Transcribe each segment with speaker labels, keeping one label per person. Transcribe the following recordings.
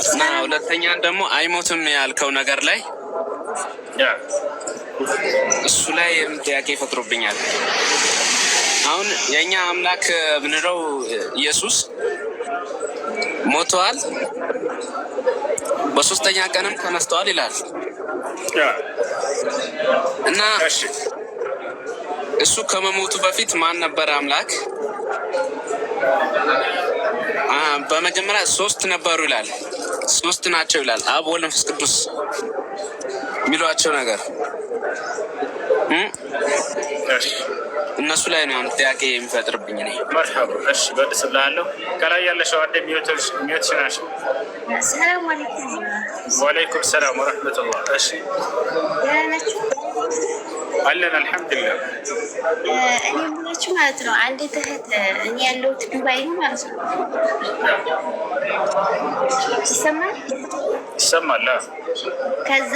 Speaker 1: እና ሁለተኛ ደግሞ አይሞትም ያልከው ነገር ላይ እሱ ላይ ጥያቄ ይፈጥሮብኛል። አሁን የእኛ አምላክ ብንለው ኢየሱስ ሞተዋል፣ በሶስተኛ ቀንም ተነስተዋል ይላል እና እሱ ከመሞቱ በፊት ማን ነበር አምላክ? በመጀመሪያ ሶስት ነበሩ ይላል። ሶስት ናቸው ይላል። አብ ወልድ መንፈስ ቅዱስ የሚሏቸው ነገር እነሱ ላይ ነው ጥያቄ የሚፈጥርብኝ እኔ።
Speaker 2: መርሐባ እሺ፣ በድስላለሁ ከላይ ያለሽው አደ ሚዩት ናሽ።
Speaker 3: ሰላም አለይኩም።
Speaker 2: ወአለይኩም ሰላም ወራህመቱላህ። እሺ አለን አልሐምዱሊላህ።
Speaker 3: እኔ የምላችሁ ማለት ነው አንዲት እህት እኔ ያለሁት ዱባይ ነው ማለት ነው። ይሰማል?
Speaker 2: ይሰማል።
Speaker 3: ከዛ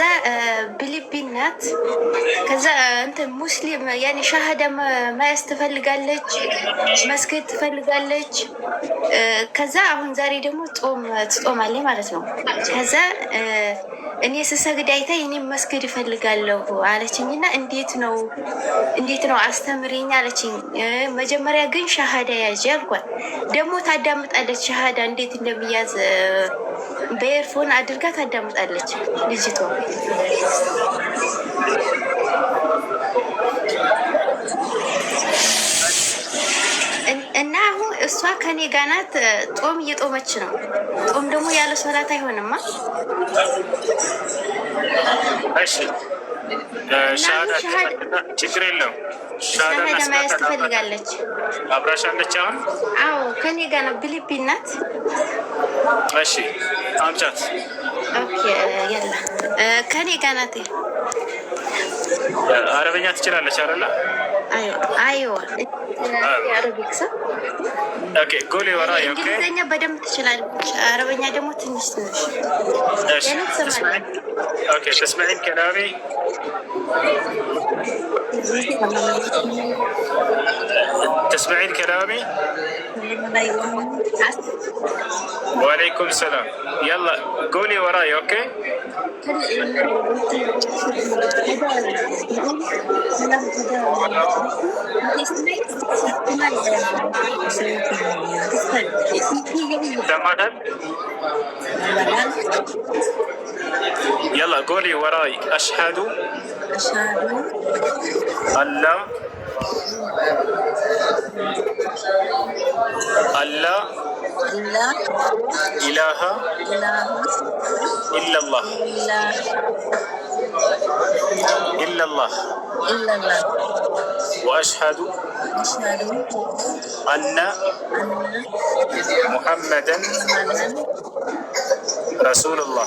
Speaker 3: ቢሊፒን ናት። ከዛ እንትን ሙስሊም ያኔ ሻሃዳ መያዝ ትፈልጋለች፣ መስገድ ትፈልጋለች። ከዛ አሁን ዛሬ ደግሞ ጾም ትጾማለች ማለት ነው። ከዛ እኔ ስሰግድ አይታ እኔም መስገድ እፈልጋለሁ አለችኝና እንዴት ነው አስተምሪኝ አለችኝ። መጀመሪያ ግን ሻሃዳ ያዥ አልኳት። ደግሞ ታዳምጣለች ሻሃዳ እንዴት እንደሚያዝ በኤርፎን አድርጋ ታዳምጣለች ልጅቷ። እና አሁን እሷ ከኔ ጋር ናት። ጾም እየጦመች ነው። ጾም ደግሞ ያለ ሶላት አይሆንማ።
Speaker 2: እሺ ችግር የለውም።
Speaker 3: ሻሃዳ መያዝ ትፈልጋለች።
Speaker 2: አብራሻለች አሁን?
Speaker 3: አዎ ከኔ ጋር ነው። ፊሊፒን ናት።
Speaker 2: እሺ አምጫት።
Speaker 3: ኦኬ ያላ ከኔ ጋር ናት።
Speaker 2: አረበኛ ትችላለች አይደለ?
Speaker 3: አይዋ አረቢክ ሰው።
Speaker 2: ኦኬ ጎሊ ወራይ። ኦኬ
Speaker 3: እንግሊዘኛ በደንብ ትችላለች። አረበኛ ደግሞ ትንሽ ትንሽ።
Speaker 2: ኦኬ تسمعين كلامي؟ تسمعين كلامي؟ وعليكم السلام. يلا قولي وراي. اوكي سمعت؟ يلا قولي وراي. أشهد أن لا إله إلا الله وأشهد أن محمدا رسول الله.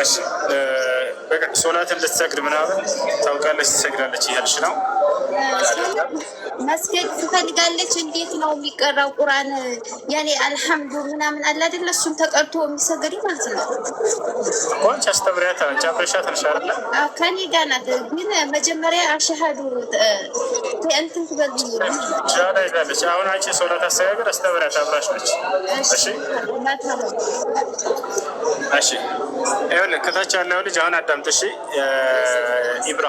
Speaker 2: እሺ ሶላትን ልትሰግድ ምናምን ታውቃለች፣ ትሰግዳለች እያልሽ ነው?
Speaker 3: መስገድ ትፈልጋለች። እንዴት ነው የሚቀራው ቁርአን? ያኔ አልሐምዱ ምናምን አለ አይደለ? እሱን ተቀርቶ የሚሰገድ ማለት ነው።
Speaker 2: ቆንጆ አስተምሪያት። አንቺ አብረሻት እንሻላ።
Speaker 3: ከኔ ጋር ናት። ግን መጀመሪያ አሸሃዱ እንትን ትበልኝ
Speaker 2: ሻዳ ይዛለች። አሁን አንቺ ሶላት አስተጋገድ አስተምሪያት፣ አብራሽ ነች። እሺ እሺ ይኸውልህ ከታች ያለው ልጅ አሁን አዳምጥ። እሺ ኢብራ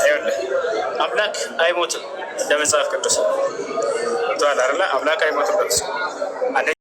Speaker 2: ይኸውልህ አምላክ አይሞትም ለመጽሐፍ ቅዱስ ተዋል አይደለ? አምላክ አይሞትም።